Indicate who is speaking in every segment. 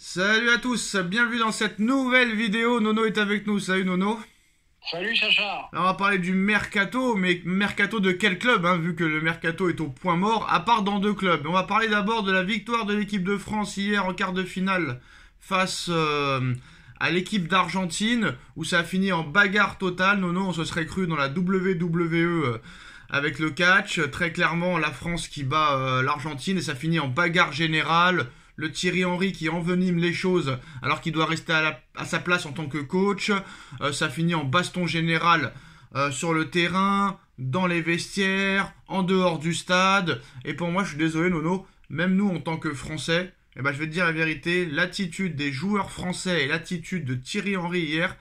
Speaker 1: Salut à tous, bienvenue dans cette nouvelle vidéo. Nono est avec nous, salut Nono.
Speaker 2: Salut Sacha.
Speaker 1: Alors on va parler du mercato, mais mercato de quel club, vu que le mercato est au point mort, à part dans deux clubs. On va parler d'abord de la victoire de l'équipe de France hier en quart de finale face à l'équipe d'Argentine, où ça a fini en bagarre totale. Nono, on se serait cru dans la WWE avec le catch. Très clairement, la France qui bat l'Argentine et ça finit en bagarre générale. Le Thierry Henry qui envenime les choses alors qu'il doit rester à sa place en tant que coach. Ça finit en baston général sur le terrain, dans les vestiaires, en dehors du stade. Et pour moi, je suis désolé Nono, même nous en tant que Français, je vais te dire la vérité, l'attitude des joueurs français et l'attitude de Thierry Henry hier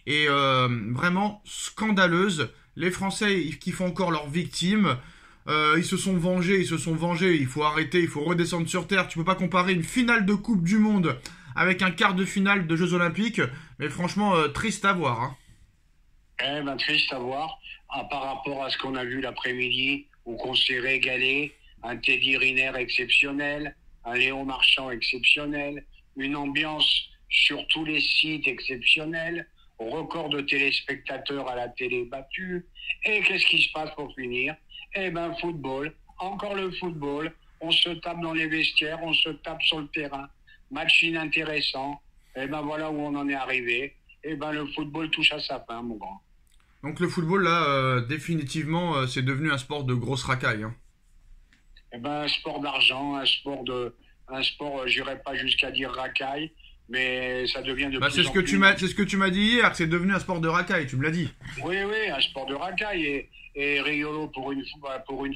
Speaker 1: est vraiment scandaleuse. Les Français qui font encore leurs victimes. Ils se sont vengés, il faut arrêter, il faut redescendre sur terre. Tu peux pas comparer une finale de Coupe du Monde avec un quart de finale de Jeux Olympiques, mais franchement, triste à voir.
Speaker 2: Triste à voir, par rapport à ce qu'on a vu l'après-midi, où on s'est régalé, un Teddy Riner exceptionnel, un Léon Marchand exceptionnel, une ambiance sur tous les sites exceptionnelle, record de téléspectateurs à la télé battue, et qu'est-ce qui se passe pour finir ? Football, encore le football, on se tape dans les vestiaires, on se tape sur le terrain, match inintéressant, voilà où on en est arrivé, le football touche à sa fin, mon grand.
Speaker 1: Donc le football, là, définitivement, c'est devenu un sport de grosse racaille.
Speaker 2: Un sport d'argent, un sport, j'irais pas jusqu'à dire racaille, mais ça devient de plus en plus...
Speaker 1: C'est ce que tu m'as dit hier, que c'est devenu un sport de racaille, tu me l'as dit.
Speaker 2: Oui, un sport de racaille, et Riolo, pour une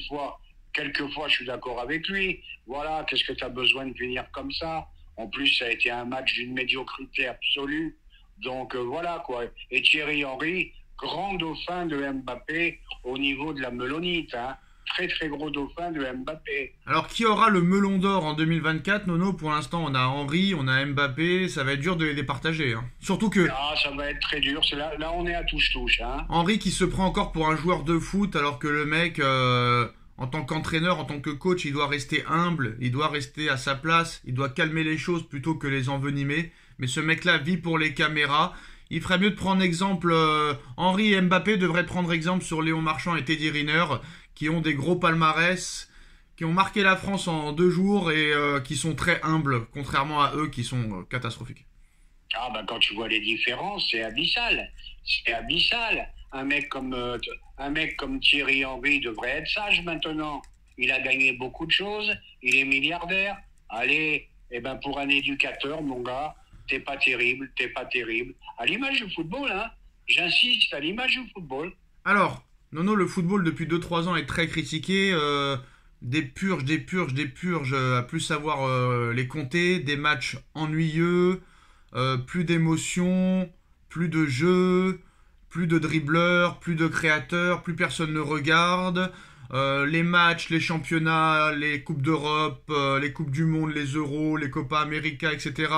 Speaker 2: fois, quelquefois, je suis d'accord avec lui. Voilà, qu'est-ce que tu as besoin de finir comme ça ? En plus, ça a été un match d'une médiocrité absolue. Donc, voilà, quoi. Et Thierry Henry, grand dauphin de Mbappé au niveau de la melonite, Très, très gros dauphin de Mbappé.
Speaker 1: Alors, qui aura le melon d'or en 2024, Nono? Pour l'instant, on a Henry, on a Mbappé, ça va être dur de les départager. Surtout que...
Speaker 2: Ah, ça va être très dur. Là, on est à touche-touche.
Speaker 1: Henry qui se prend encore pour un joueur de foot, alors que le mec, en tant qu'entraîneur, en tant que coach, il doit rester humble, il doit rester à sa place, il doit calmer les choses plutôt que les envenimer. Mais ce mec-là vit pour les caméras. Il ferait mieux de prendre exemple... Henry et Mbappé devraient prendre exemple sur Léon Marchand et Teddy Riner, qui ont des gros palmarès, qui ont marqué la France en 2 jours et qui sont très humbles, contrairement à eux qui sont catastrophiques.
Speaker 2: Quand tu vois les différences, c'est abyssal. C'est abyssal. Un mec comme Thierry Henry devrait être sage maintenant. Il a gagné beaucoup de choses, il est milliardaire. Allez, pour un éducateur, mon gars, t'es pas terrible. À l'image du football, J'insiste, à l'image du football.
Speaker 1: Alors, Nono, le football depuis 2-3 ans est très critiqué. Des purges, à plus savoir les compter. Des matchs ennuyeux, plus d'émotion, plus de jeu, plus de dribbleurs, plus de créateurs, plus personne ne regarde. Les matchs, les championnats, les coupes d'Europe, les coupes du monde, les euros, les Copa América, etc.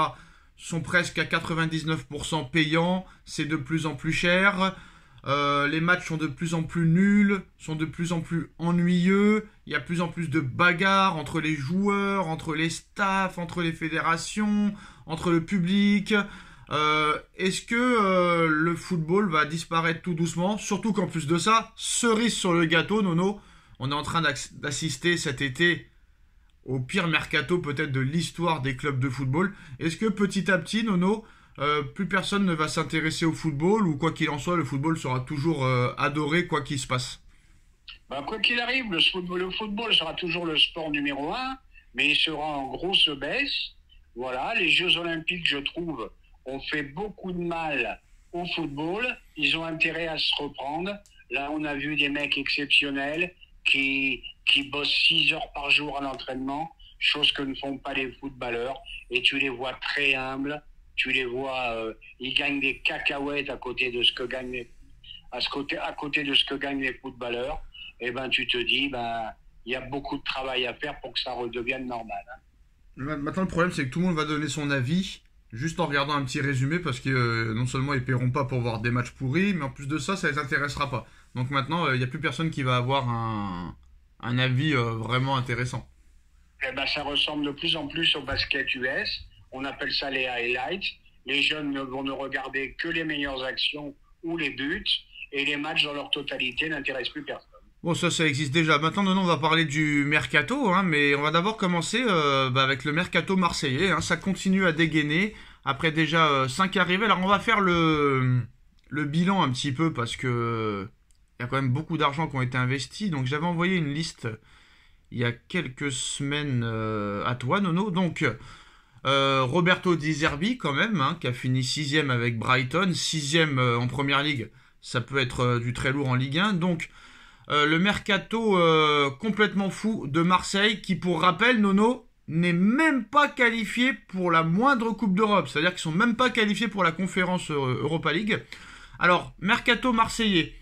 Speaker 1: sont presque à 99% payants. C'est de plus en plus cher. Les matchs sont de plus en plus nuls, sont de plus en plus ennuyeux. Il y a de plus en plus de bagarres entre les joueurs, entre les staffs, entre les fédérations, entre le public. Est-ce que le football va disparaître tout doucement? Surtout qu'en plus de ça, cerise sur le gâteau, Nono, on est en train d'assister cet été au pire mercato peut-être de l'histoire des clubs de football. Est-ce que petit à petit, Nono, plus personne ne va s'intéresser au football, ou quoi qu'il en soit, le football sera toujours adoré quoi qu'il se passe?
Speaker 2: Quoi qu'il arrive, le football sera toujours le sport numéro 1, mais il sera en grosse baisse. Voilà, les Jeux Olympiques, je trouve, ont fait beaucoup de mal au football. Ils ont intérêt à se reprendre. Là, on a vu des mecs exceptionnels qui bossent 6 heures par jour à l'entraînement, chose que ne font pas les footballeurs, et tu les vois très humbles. Tu les vois, ils gagnent des cacahuètes à côté de ce que gagnent les footballeurs. Tu te dis, il y a beaucoup de travail à faire pour que ça redevienne normal.
Speaker 1: Maintenant, le problème, c'est que tout le monde va donner son avis, juste en regardant un petit résumé, parce que non seulement ils paieront pas pour voir des matchs pourris, mais en plus de ça, ça les intéressera pas. Donc maintenant, il n'y a plus personne qui va avoir un avis vraiment intéressant.
Speaker 2: Ça ressemble de plus en plus au basket US, On appelle ça les highlights. Les jeunes ne vont ne regarder que les meilleures actions ou les buts, et les matchs dans leur totalité n'intéressent plus personne.
Speaker 1: Bon, ça existe déjà. Maintenant, non, on va parler du mercato, hein, mais on va d'abord commencer avec le mercato marseillais. Hein. Ça continue à dégainer après déjà 5 arrivées. Alors, on va faire le bilan un petit peu parce que il y a quand même beaucoup d'argent qui ont été investis. Donc, j'avais envoyé une liste il y a quelques semaines à toi, Nono. Donc, Roberto Di Zerbi, quand même, hein, qui a fini 6ème avec Brighton, 6ème en Première Ligue. Ça peut être du très lourd en Ligue 1. Donc, le mercato complètement fou de Marseille, qui, pour rappel, Nono, n'est même pas qualifié pour la moindre Coupe d'Europe. C'est-à-dire qu'ils sont même pas qualifiés pour la conférence Europa League. Alors, mercato marseillais.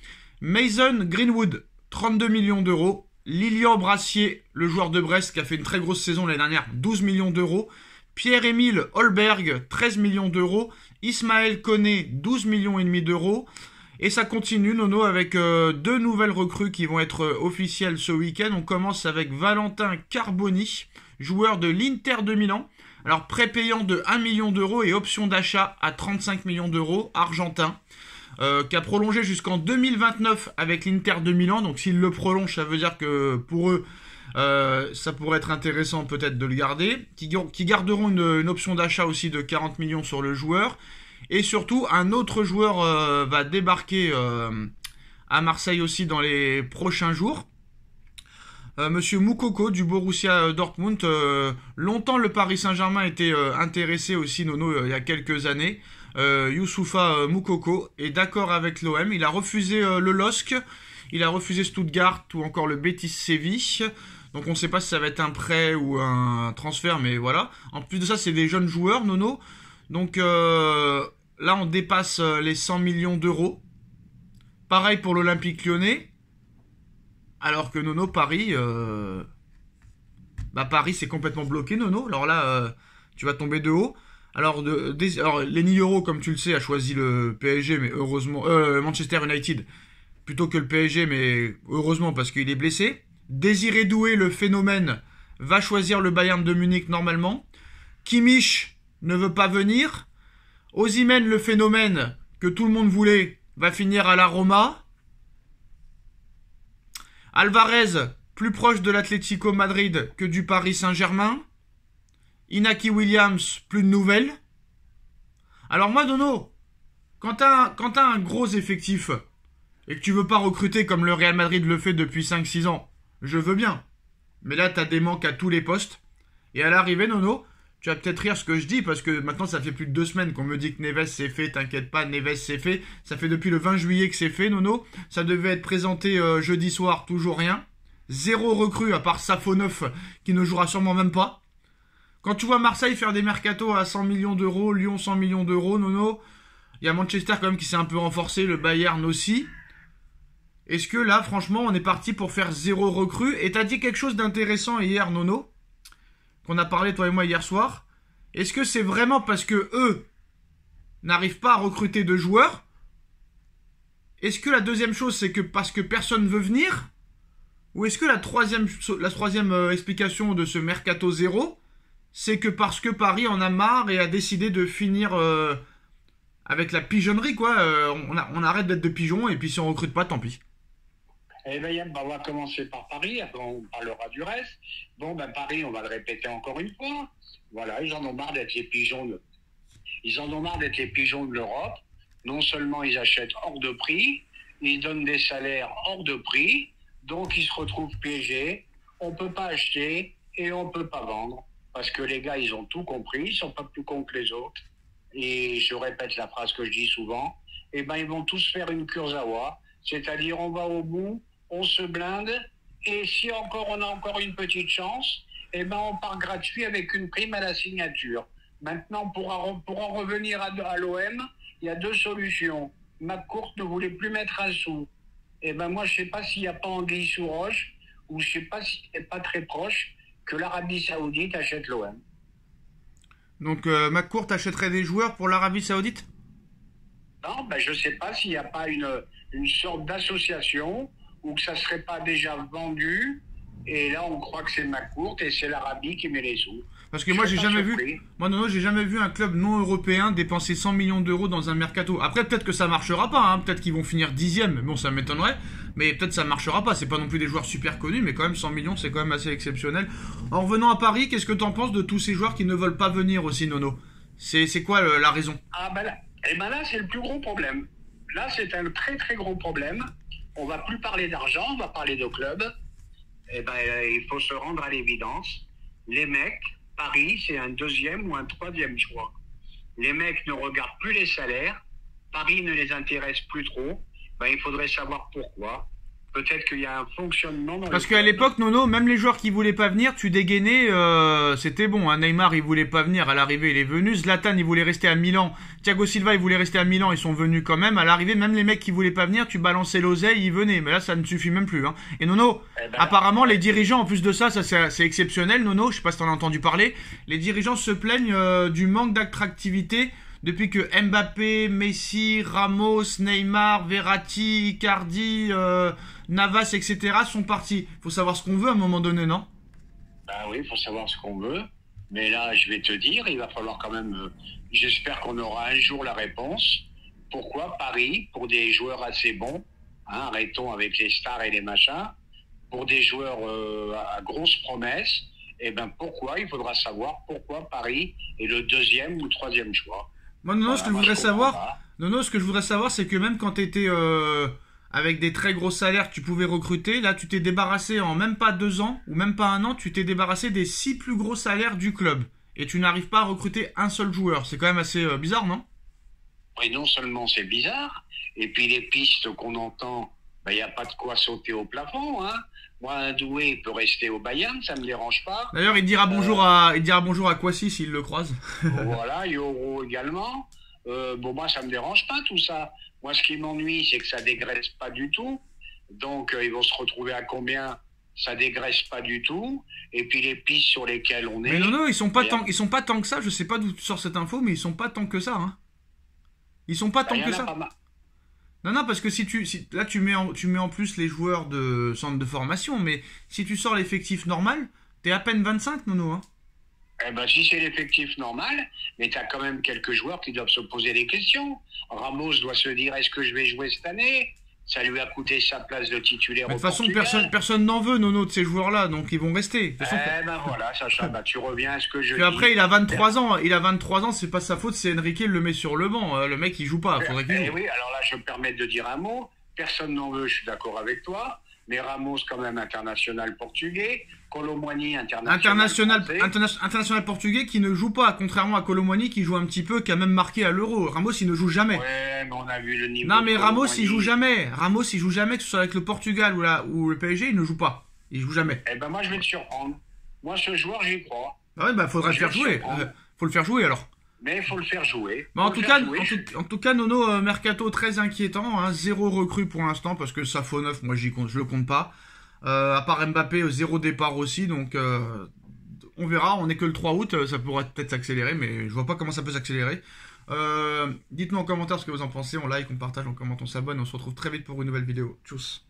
Speaker 1: Mason Greenwood, 32 millions d'euros. Lilian Brassier, le joueur de Brest qui a fait une très grosse saison l'année dernière, 12 millions d'euros. Pierre-Émile Holberg, 13 millions d'euros. Ismaël Koné, 12 millions et demi d'euros. Et ça continue, Nono, avec 2 nouvelles recrues qui vont être officielles ce week-end. On commence avec Valentin Carboni, joueur de l'Inter de Milan. Alors, prépayant de 1 million d'euros et option d'achat à 35 millions d'euros, argentin. Qui a prolongé jusqu'en 2029 avec l'Inter de Milan. Donc s'il le prolonge, ça veut dire que pour eux, ça pourrait être intéressant peut-être de le garder. Qui garderont une option d'achat aussi de 40 millions sur le joueur. Et surtout, un autre joueur va débarquer à Marseille aussi dans les prochains jours. Monsieur Moukoko du Borussia Dortmund. Longtemps, le Paris Saint-Germain était intéressé aussi, Nono, il y a quelques années. Youssoufa Moukoko est d'accord avec l'OM. Il a refusé le LOSC, il a refusé Stuttgart ou encore le Betis Séville. Donc on ne sait pas si ça va être un prêt ou un transfert, mais voilà. En plus de ça, c'est des jeunes joueurs, Nono. Donc là, on dépasse les 100 millions d'euros. Pareil pour l'Olympique Lyonnais. Alors que Nono, Paris... Paris, c'est complètement bloqué, Nono. Alors là, tu vas tomber de haut. Alors, Lenny Euro, comme tu le sais, a choisi le PSG, mais heureusement... Manchester United, plutôt que le PSG, mais heureusement parce qu'il est blessé. Désiré Doué, le phénomène, va choisir le Bayern de Munich normalement. Kimmich ne veut pas venir. Osimhen, le phénomène que tout le monde voulait, va finir à la Roma. Alvarez, plus proche de l'Atlético Madrid que du Paris Saint-Germain. Inaki Williams, plus de nouvelles. Alors moi, Dono, quand t'as un gros effectif et que tu veux pas recruter comme le Real Madrid le fait depuis 5-6 ans, je veux bien. Mais là, t'as des manques à tous les postes. Et à l'arrivée, Nono, tu vas peut-être rire ce que je dis, parce que maintenant, ça fait plus de 2 semaines qu'on me dit que Neves c'est fait. T'inquiète pas, Neves c'est fait. Ça fait depuis le 20 juillet que c'est fait, Nono. Ça devait être présenté jeudi soir, toujours rien. 0 recrue, à part Safonov, qui ne jouera sûrement même pas. Quand tu vois Marseille faire des mercatos à 100 millions d'euros, Lyon 100 millions d'euros, Nono, il y a Manchester quand même qui s'est un peu renforcé, le Bayern aussi. Est-ce que là, franchement, on est parti pour faire 0 recrue? Et t'as dit quelque chose d'intéressant hier, Nono, qu'on a parlé toi et moi hier soir. Est-ce que c'est vraiment parce que eux n'arrivent pas à recruter de joueurs? Est-ce que la deuxième chose, c'est que parce que personne ne veut venir? Ou est-ce que la troisième explication de ce mercato 0, c'est que parce que Paris en a marre et a décidé de finir avec la pigeonnerie, quoi. On arrête d'être de pigeons et puis si on recrute pas, tant pis.
Speaker 2: Eh bien, on va commencer par Paris, après on parlera du reste. Bon, Paris, on va le répéter encore une fois. Voilà, ils en ont marre d'être les pigeons de l'Europe. Non seulement ils achètent hors de prix, ils donnent des salaires hors de prix, donc ils se retrouvent piégés. On peut pas acheter et on peut pas vendre. Parce que les gars, ils ont tout compris, ils sont pas plus cons que les autres. Et je répète la phrase que je dis souvent, ils vont tous faire une Kurzawa, c'est-à-dire on va au bout, on se blinde, et si on a encore une petite chance, on part gratuit avec une prime à la signature. Maintenant, pour en revenir à l'OM, il y a 2 solutions. McCourt ne voulait plus mettre un sou. Moi, je sais pas s'il n'y a pas anguille sous roche, ou je sais pas s'il n'est pas très proche, que l'Arabie Saoudite achète l'OM.
Speaker 1: Donc McCourt achèterait des joueurs pour l'Arabie Saoudite?
Speaker 2: Non, je ne sais pas s'il n'y a pas une sorte d'association ou que ça ne serait pas déjà vendu Et là, on croit que c'est McCourt et c'est l'Arabie qui met les sous.
Speaker 1: Parce que moi, j'ai jamais vu. Moi, non, j'ai jamais vu un club non européen dépenser 100 millions d'euros dans un mercato. Après, peut-être que ça marchera pas. Hein. Peut-être qu'ils vont finir 10e. Bon, ça m'étonnerait. Mais peut-être ça marchera pas. C'est pas non plus des joueurs super connus, mais quand même 100 millions, c'est quand même assez exceptionnel. En revenant à Paris, qu'est-ce que t'en penses de tous ces joueurs qui ne veulent pas venir aussi, Nono? C'est quoi la raison?
Speaker 2: Ah ben là, là c'est le plus gros problème. Là, c'est un très très gros problème. On va plus parler d'argent, on va parler de club. Il faut se rendre à l'évidence. Les mecs, Paris, c'est un deuxième ou un troisième choix. Les mecs ne regardent plus les salaires. Paris ne les intéresse plus trop. Il faudrait savoir pourquoi. Peut-être qu'il y a un fonctionnement dans
Speaker 1: Parce qu'à l'époque, Nono, même les joueurs qui voulaient pas venir, tu dégainais, c'était bon. Hein. Neymar, il voulait pas venir. À l'arrivée, il est venu. Zlatan, il voulait rester à Milan. Thiago Silva, il voulait rester à Milan. Ils sont venus quand même. À l'arrivée, même les mecs qui voulaient pas venir, tu balançais l'oseille, ils venaient. Mais là, ça ne suffit même plus. Hein. Et Nono, apparemment, les dirigeants, en plus de ça, c'est exceptionnel, Nono. Je sais pas si t'en as entendu parler. Les dirigeants se plaignent du manque d'attractivité. Depuis que Mbappé, Messi, Ramos, Neymar, Verratti, Icardi, Navas, etc. sont partis. Faut savoir ce qu'on veut à un moment donné, non?
Speaker 2: Oui, il faut savoir ce qu'on veut. Mais là, je vais te dire, il va falloir quand même... j'espère qu'on aura un jour la réponse. Pourquoi Paris, pour des joueurs assez bons, hein, arrêtons avec les stars et les machins, pour des joueurs à grosses promesses, pourquoi, il faudra savoir pourquoi Paris est le deuxième ou troisième choix.
Speaker 1: Moi, Nono, ce que je voudrais savoir, c'est que même quand tu étais avec des très gros salaires, tu pouvais recruter. Là, tu t'es débarrassé en même pas 2 ans ou même pas 1 an, tu t'es débarrassé des 6 plus gros salaires du club. Et tu n'arrives pas à recruter un seul joueur. C'est quand même assez bizarre, non?
Speaker 2: Oui, non seulement c'est bizarre, et puis les pistes qu'on entend, il n'y a pas de quoi sauter au plafond. Hein. Moi, un Doué peut rester au Bayern, ça me dérange pas.
Speaker 1: D'ailleurs, il dira bonjour à Kwasi s'il le croise.
Speaker 2: Voilà, Yoro également. Moi, ça me dérange pas tout ça. Moi, ce qui m'ennuie, c'est que ça dégraisse pas du tout. Donc, ils vont se retrouver à combien? Ça dégraisse pas du tout. Et puis les pistes sur lesquelles on est.
Speaker 1: Mais non, ils sont pas tant que ça. Je sais pas d'où tu sors cette info, mais ils sont pas tant que ça. Hein. Ils sont pas tant que ça. Non, parce que là tu mets en plus les joueurs de centre de formation, mais si tu sors l'effectif normal, t'es à peine 25, Nono. Hein.
Speaker 2: Si c'est l'effectif normal, mais t'as quand même quelques joueurs qui doivent se poser des questions. Ramos doit se dire, est-ce que je vais jouer cette année? Ça lui a coûté sa place de titulaire.
Speaker 1: De toute façon, personne n'en veut, Nono, de ces joueurs-là, donc ils vont rester.
Speaker 2: Voilà, Sacha, tu reviens à ce que je dis.
Speaker 1: Puis après, il a 23 ans, c'est pas sa faute, c'est Enrique le met sur le banc. Le mec, il joue pas, faudrait qu'il joue.
Speaker 2: Oui, alors là, je me permets de dire un mot. Personne n'en veut, je suis d'accord avec toi. Mais Ramos, quand même, international portugais. Colomboigny, international
Speaker 1: portugais qui ne joue pas, contrairement à Colomboigny qui joue un petit peu, qui a même marqué à l'Euro. Ramos, il ne joue jamais.
Speaker 2: Ouais, mais on a vu le niveau.
Speaker 1: Non, mais Ramos, il joue jamais. Ramos, il joue jamais, que ce soit avec le Portugal ou le PSG, il ne joue pas. Il joue jamais.
Speaker 2: Moi, je vais te surprendre. Moi, ce joueur, j'y crois.
Speaker 1: Faudrait le faire jouer. Faut le faire jouer, alors.
Speaker 2: Mais il faut le faire jouer.
Speaker 1: En tout cas, Nono, mercato très inquiétant. Hein, 0 recrue pour l'instant parce que ça faux neuf, moi je le compte pas. À part Mbappé, 0 départ aussi. Donc on verra. On est que le 3 août. Ça pourrait peut-être s'accélérer, mais je vois pas comment ça peut s'accélérer. Dites-nous en commentaire ce que vous en pensez. On like, on partage, on commente, on s'abonne. On se retrouve très vite pour une nouvelle vidéo. Tchuss.